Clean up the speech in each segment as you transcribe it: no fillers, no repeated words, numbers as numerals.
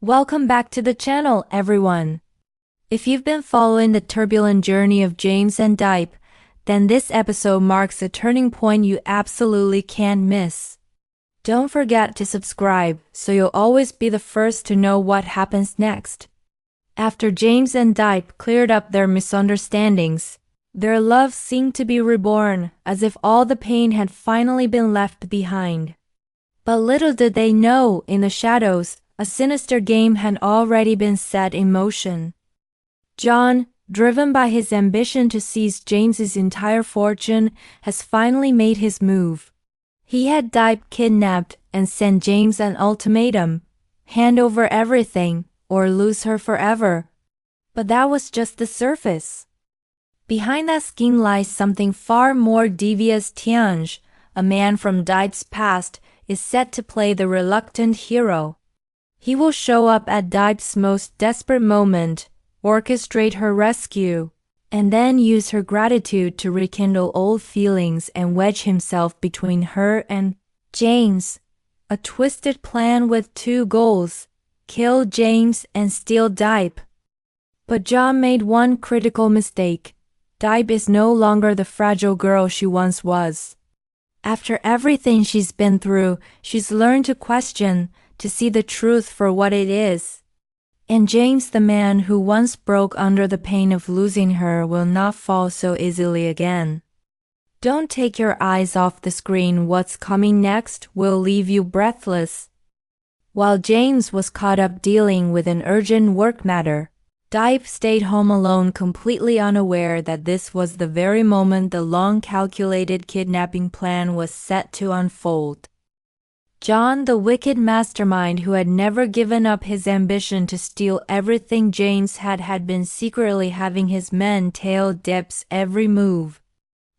Welcome back to the channel, everyone. If you've been following the turbulent journey of James and Diep, then this episode marks a turning point you absolutely can't miss. Don't forget to subscribe so you'll always be the first to know what happens next. After James and Diep cleared up their misunderstandings, their love seemed to be reborn, as if all the pain had finally been left behind. But little did they know, in the shadows, a sinister game had already been set in motion. John, driven by his ambition to seize James's entire fortune, has finally made his move. He had Diep kidnapped and sent James an ultimatum: hand over everything or lose her forever. But that was just the surface. Behind that scheme lies something far more devious. Tianj, a man from Diep's past, is set to play the reluctant hero. He will show up at Diep's most desperate moment, orchestrate her rescue, and then use her gratitude to rekindle old feelings and wedge himself between her and James. A twisted plan with two goals: kill James and steal Diep. But John made one critical mistake. Diep is no longer the fragile girl she once was. After everything she's been through, she's learned to question, to see the truth for what it is. And James, the man who once broke under the pain of losing her, will not fall so easily again. Don't take your eyes off the screen. What's coming next will leave you breathless. While James was caught up dealing with an urgent work matter, Diep stayed home alone, completely unaware that this was the very moment the long-calculated kidnapping plan was set to unfold. John, the wicked mastermind who had never given up his ambition to steal everything James had been secretly having his men tail Diep's every move.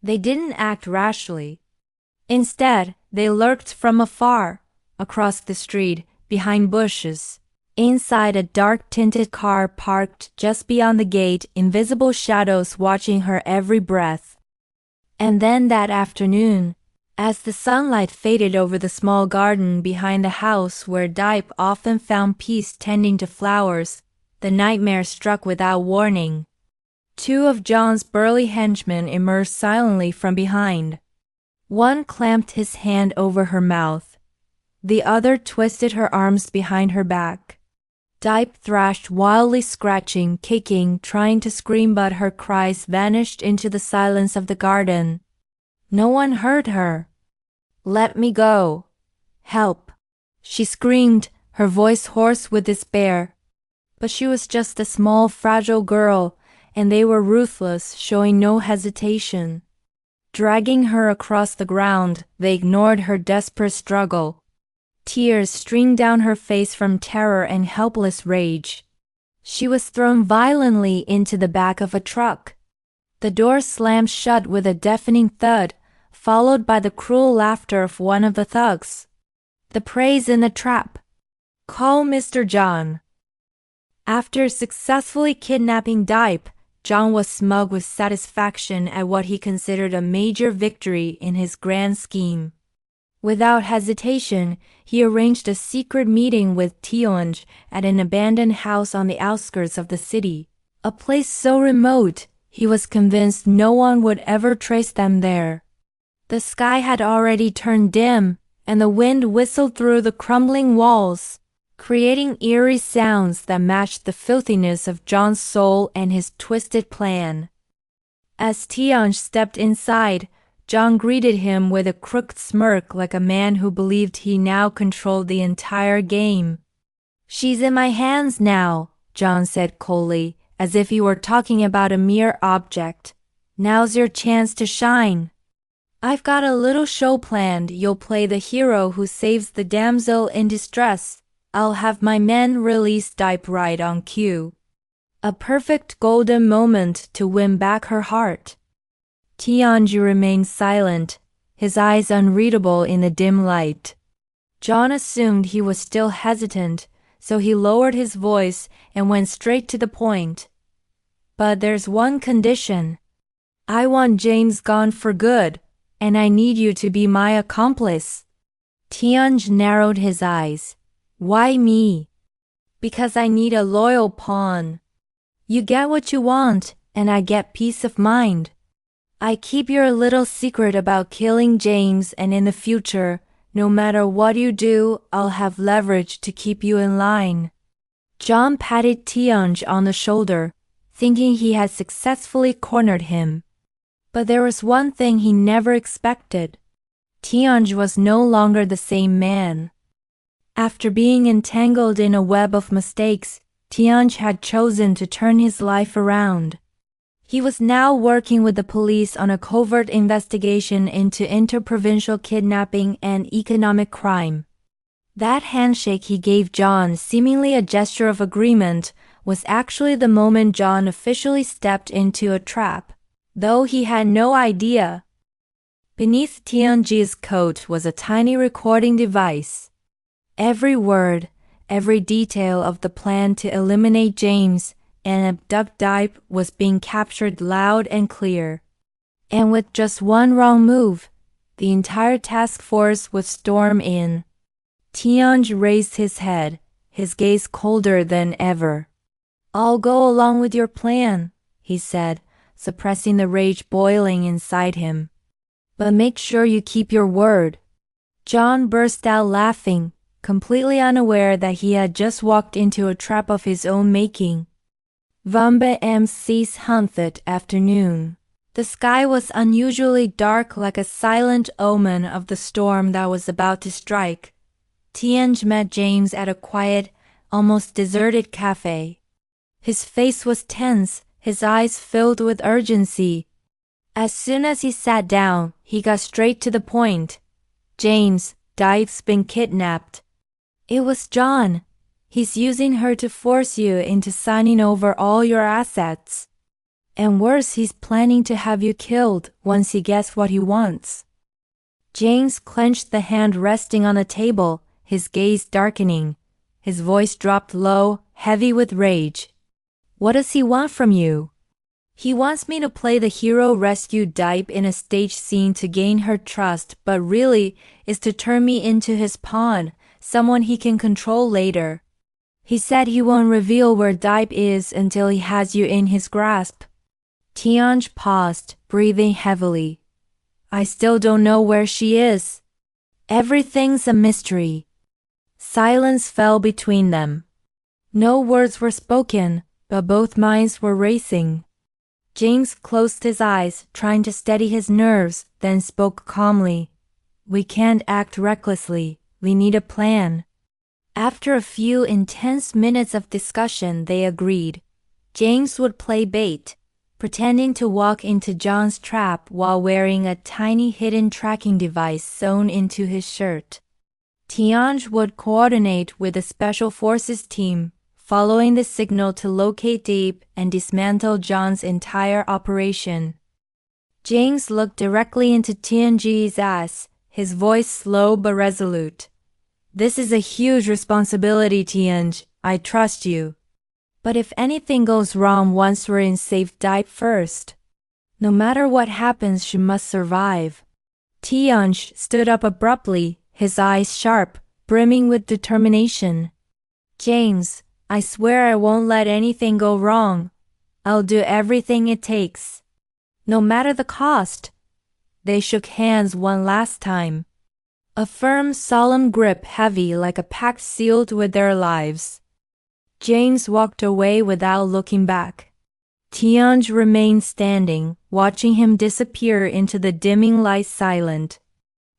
They didn't act rashly. Instead, they lurked from afar, across the street, behind bushes, inside a dark-tinted car parked just beyond the gate, invisible shadows watching her every breath. And then that afternoon, as the sunlight faded over the small garden behind the house where Diep often found peace tending to flowers, the nightmare struck without warning. Two of John's burly henchmen emerged silently from behind. One clamped his hand over her mouth. The other twisted her arms behind her back. Diep thrashed wildly, scratching, kicking, trying to scream, but her cries vanished into the silence of the garden. No one heard her. "Let me go. Help," she screamed, her voice hoarse with despair. But she was just a small, fragile girl, and they were ruthless, showing no hesitation. Dragging her across the ground, they ignored her desperate struggle. Tears streamed down her face from terror and helpless rage. She was thrown violently into the back of a truck. The door slammed shut with a deafening thud, followed by the cruel laughter of one of the thugs. "The prey's in the trap. Call Mr. John." After successfully kidnapping Diep, John was smug with satisfaction at what he considered a major victory in his grand scheme. Without hesitation, he arranged a secret meeting with Tianj at an abandoned house on the outskirts of the city, a place so remote he was convinced no one would ever trace them there. The sky had already turned dim, and the wind whistled through the crumbling walls, creating eerie sounds that matched the filthiness of John's soul and his twisted plan. As Tianj stepped inside, John greeted him with a crooked smirk, like a man who believed he now controlled the entire game. "She's in my hands now," John said coldly, as if he were talking about a mere object. "Now's your chance to shine. I've got a little show planned. You'll play the hero who saves the damsel in distress. I'll have my men release Diep right on cue. A perfect golden moment to win back her heart." Tianj remained silent, his eyes unreadable in the dim light. John assumed he was still hesitant, so he lowered his voice and went straight to the point. "But there's one condition. I want James gone for good, and I need you to be my accomplice." Tianj narrowed his eyes. "Why me?" Because I need a loyal pawn. You get what you want, and I get peace of mind. I keep your little secret about killing James, and in the future, no matter what you do, I'll have leverage to keep you in line. John patted Tianj on the shoulder, thinking he had successfully cornered him. But there was one thing he never expected. Tianj was no longer the same man. After being entangled in a web of mistakes, Tianj had chosen to turn his life around. He was now working with the police on a covert investigation into interprovincial kidnapping and economic crime. That handshake he gave John, seemingly a gesture of agreement, was actually the moment John officially stepped into a trap, though he had no idea. Beneath Tianji's coat was a tiny recording device. Every word, every detail of the plan to eliminate James and abduct Diep was being captured loud and clear. And with just one wrong move, the entire task force would storm in. Tianj raised his head, his gaze colder than ever. I'll go along with your plan, he said, suppressing the rage boiling inside him. But make sure you keep your word. John burst out laughing, completely unaware that he had just walked into a trap of his own making. Vambe M.C.'s haunted afternoon. The sky was unusually dark, like a silent omen of the storm that was about to strike. Tianj met James at a quiet, almost deserted cafe. His face was tense, his eyes filled with urgency. As soon as he sat down, he got straight to the point. James, Diep's been kidnapped. It was John. He's using her to force you into signing over all your assets. And worse, he's planning to have you killed once he gets what he wants. James clenched the hand resting on the table, his gaze darkening. His voice dropped low, heavy with rage. What does he want from you? He wants me to play the hero rescue Diep in a stage scene to gain her trust, but really is to turn me into his pawn, someone he can control later. He said he won't reveal where Diep is until he has you in his grasp. Tianj paused, breathing heavily. I still don't know where she is. Everything's a mystery. Silence fell between them. No words were spoken, but both minds were racing. James closed his eyes, trying to steady his nerves, then spoke calmly. We can't act recklessly. We need a plan. After a few intense minutes of discussion, they agreed. James would play bait, pretending to walk into John's trap while wearing a tiny hidden tracking device sewn into his shirt. Tianj would coordinate with the Special Forces team, following the signal to locate Diep and dismantle John's entire operation. James looked directly into Tianji's eyes, his voice slow but resolute. This is a huge responsibility, Tianj. I trust you. But if anything goes wrong once we're in safe Diep first. No matter what happens, she must survive. Tianj stood up abruptly, his eyes sharp, brimming with determination. James, I swear I won't let anything go wrong. I'll do everything it takes. No matter the cost. They shook hands one last time. A firm, solemn grip heavy like a pact sealed with their lives. James walked away without looking back. Tianj remained standing, watching him disappear into the dimming light silent.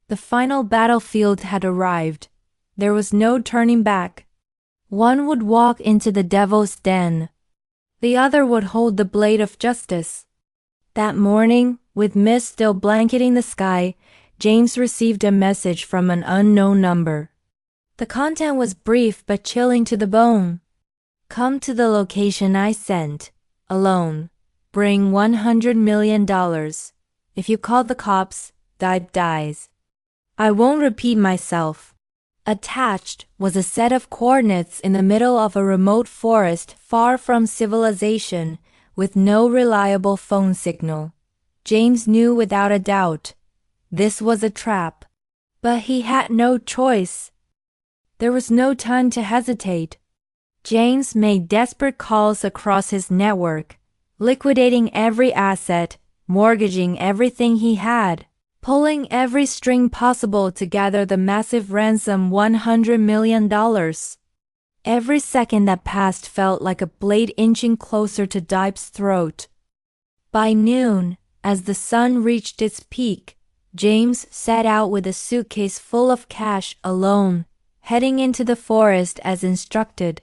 The final battlefield had arrived. There was no turning back. One would walk into the devil's den. The other would hold the blade of justice. That morning, with mist still blanketing the sky, James received a message from an unknown number. The content was brief but chilling to the bone. Come to the location I sent, alone. Bring $100 million. If you call the cops, Diep dies. I won't repeat myself. Attached was a set of coordinates in the middle of a remote forest far from civilization, with no reliable phone signal. James knew without a doubt. This was a trap. But he had no choice. There was no time to hesitate. James made desperate calls across his network, liquidating every asset, mortgaging everything he had, pulling every string possible to gather the massive ransom $100 million. Every second that passed felt like a blade inching closer to Diep's throat. By noon, as the sun reached its peak, James set out with a suitcase full of cash alone, heading into the forest as instructed.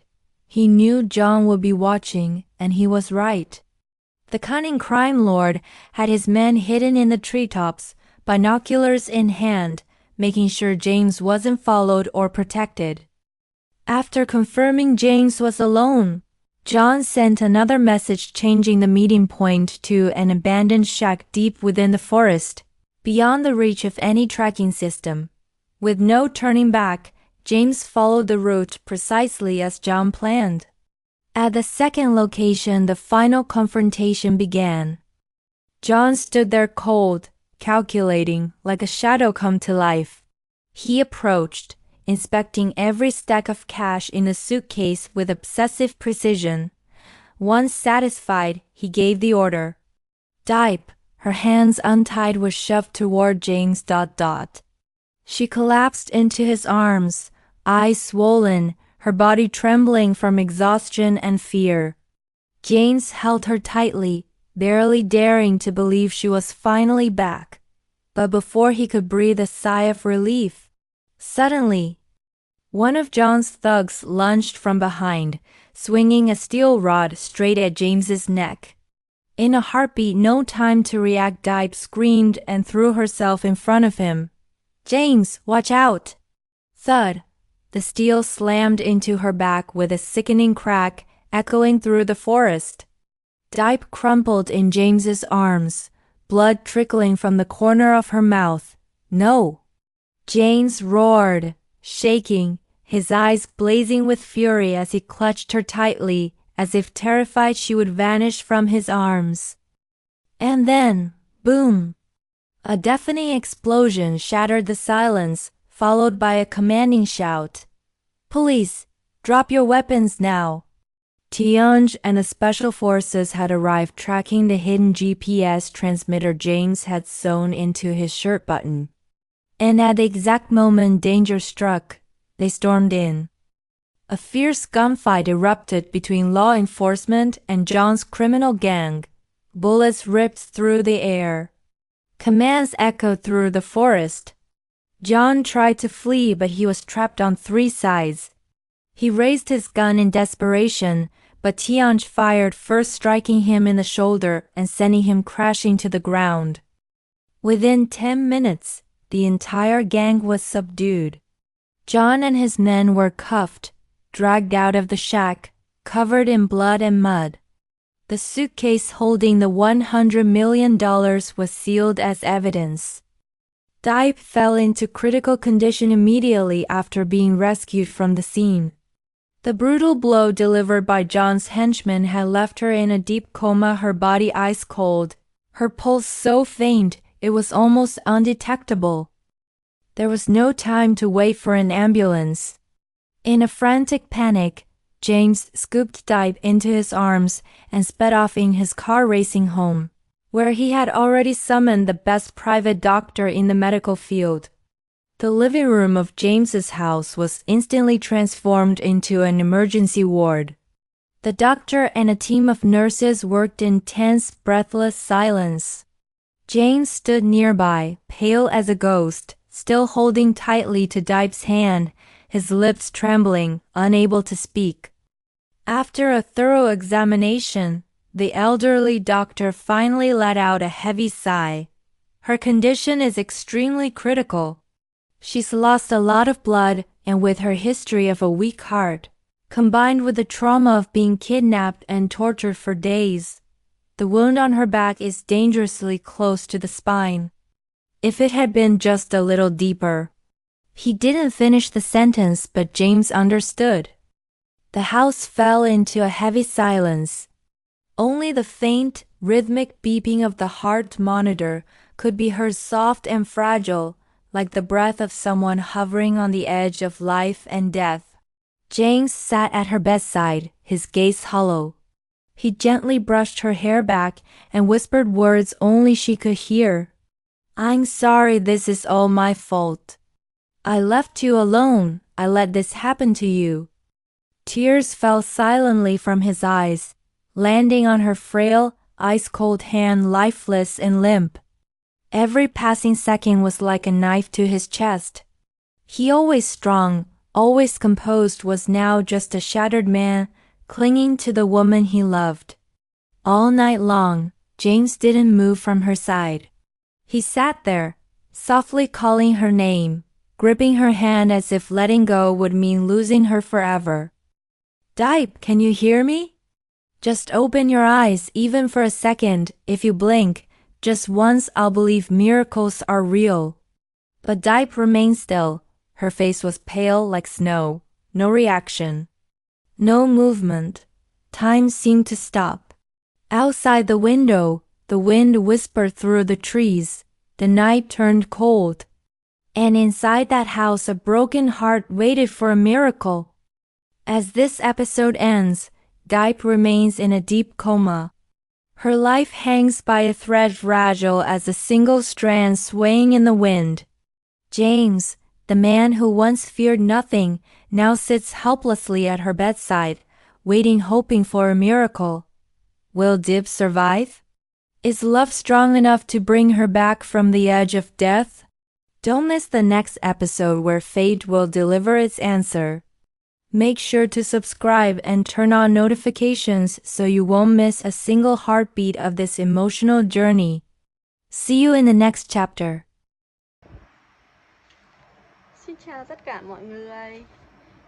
He knew John would be watching, and he was right. The cunning crime lord had his men hidden in the treetops, binoculars in hand, making sure James wasn't followed or protected. After confirming James was alone, John sent another message changing the meeting point to an abandoned shack deep within the forest, beyond the reach of any tracking system. With no turning back, James followed the route precisely as John planned. At the second location, the final confrontation began. John stood there cold, calculating, like a shadow come to life. He approached, inspecting every stack of cash in the suitcase with obsessive precision. Once satisfied, he gave the order. Diep, her hands untied, was shoved toward James. She collapsed into his arms, eyes swollen, her body trembling from exhaustion and fear. James held her tightly, barely daring to believe she was finally back. But before he could breathe a sigh of relief, suddenly, one of John's thugs lunged from behind, swinging a steel rod straight at James's neck. In a heartbeat, no time to react, Diep screamed and threw herself in front of him. "James, watch out!" Thud. The steel slammed into her back with a sickening crack, echoing through the forest. Diep crumpled in James's arms, blood trickling from the corner of her mouth. "No!" James roared, shaking, his eyes blazing with fury as he clutched her tightly, as if terrified she would vanish from his arms. And then, boom! A deafening explosion shattered the silence, followed by a commanding shout. "Police, drop your weapons now!" Tianj and the special forces had arrived, tracking the hidden GPS transmitter James had sewn into his shirt button. And at the exact moment danger struck, they stormed in. A fierce gunfight erupted between law enforcement and John's criminal gang. Bullets ripped through the air. Commands echoed through the forest. John tried to flee, but he was trapped on three sides. He raised his gun in desperation, but Tianj fired first, striking him in the shoulder and sending him crashing to the ground. Within 10 minutes, the entire gang was subdued. John and his men were cuffed, dragged out of the shack, covered in blood and mud. The suitcase holding the $100 million was sealed as evidence. Diep fell into critical condition immediately after being rescued from the scene. The brutal blow delivered by John's henchmen had left her in a deep coma, her body ice cold, her pulse so faint it was almost undetectable. There was no time to wait for an ambulance. In a frantic panic, James scooped Diep into his arms and sped off in his car, racing home, where he had already summoned the best private doctor in the medical field. The living room of James's house was instantly transformed into an emergency ward. The doctor and a team of nurses worked in tense, breathless silence. James stood nearby, pale as a ghost, still holding tightly to Diep's hand, his lips trembling, unable to speak. After a thorough examination, the elderly doctor finally let out a heavy sigh. "Her condition is extremely critical. She's lost a lot of blood, and with her history of a weak heart, combined with the trauma of being kidnapped and tortured for days, the wound on her back is dangerously close to the spine. If it had been just a little deeper." He didn't finish the sentence, but James understood. The house fell into a heavy silence. Only the faint, rhythmic beeping of the heart monitor could be heard, soft and fragile, like the breath of someone hovering on the edge of life and death. James sat at her bedside, his gaze hollow. He gently brushed her hair back and whispered words only she could hear. I'm sorry, this is all my fault. I left you alone, I let this happen to you. Tears fell silently from his eyes, landing on her frail, ice-cold hand, lifeless and limp. Every passing second was like a knife to his chest. He, always strong, always composed, was now just a shattered man, clinging to the woman he loved. All night long, James didn't move from her side. He sat there, softly calling her name, gripping her hand as if letting go would mean losing her forever. Diep, can you hear me? Just open your eyes even for a second. If you blink, just once, I'll believe miracles are real. But Diep remained still. Her face was pale like snow, no reaction. No movement. Time seemed to stop. Outside the window, the wind whispered through the trees. The night turned cold. And inside that house, a broken heart waited for a miracle. As this episode ends, Diep remains in a deep coma. Her life hangs by a thread, fragile as a single strand swaying in the wind. James, the man who once feared nothing, now sits helplessly at her bedside, waiting, hoping for a miracle. Will Diep survive? Is love strong enough to bring her back from the edge of death? Don't miss the next episode where fate will deliver its answer. Make sure to subscribe and turn on notifications so you won't miss a single heartbeat of this emotional journey. See you in the next chapter. Xin chào tất cả mọi người.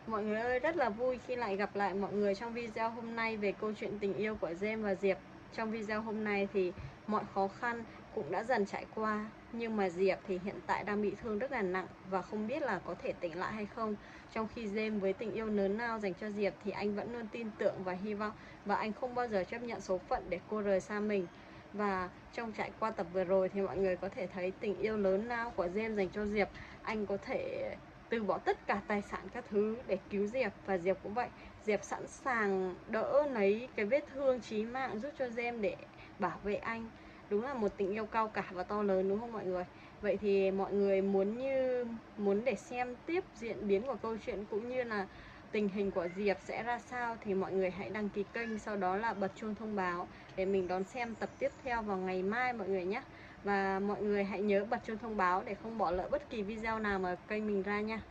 Mọi người ơi, rất là vui khi lại gặp lại mọi người trong video hôm nay về câu chuyện tình yêu của James và Diệp. Trong video hôm nay thì mọi khó khăn cũng đã dần trải qua, nhưng mà Diệp thì hiện tại đang bị thương rất là nặng và không biết là có thể tỉnh lại hay không. Trong khi James với tình yêu lớn lao dành cho Diệp thì anh vẫn luôn tin tưởng và hy vọng, và anh không bao giờ chấp nhận số phận để cô rời xa mình. Và trong trải qua tập vừa rồi thì mọi người có thể thấy tình yêu lớn lao của James dành cho Diệp. Anh có thể từ bỏ tất cả tài sản các thứ để cứu Diệp, và Diệp cũng vậy. Diệp sẵn sàng đỡ lấy cái vết thương chí mạng giúp cho James để bảo vệ anh. Đúng là một tình yêu cao cả và to lớn, đúng không mọi người? Vậy thì mọi người muốn để xem tiếp diễn biến của câu chuyện cũng như là tình hình của Diệp sẽ ra sao thì mọi người hãy đăng ký kênh, sau đó là bật chuông thông báo để mình đón xem tập tiếp theo vào ngày mai mọi người nhé. Và mọi người hãy nhớ bật chuông thông báo để không bỏ lỡ bất kỳ video nào mà kênh mình ra nha.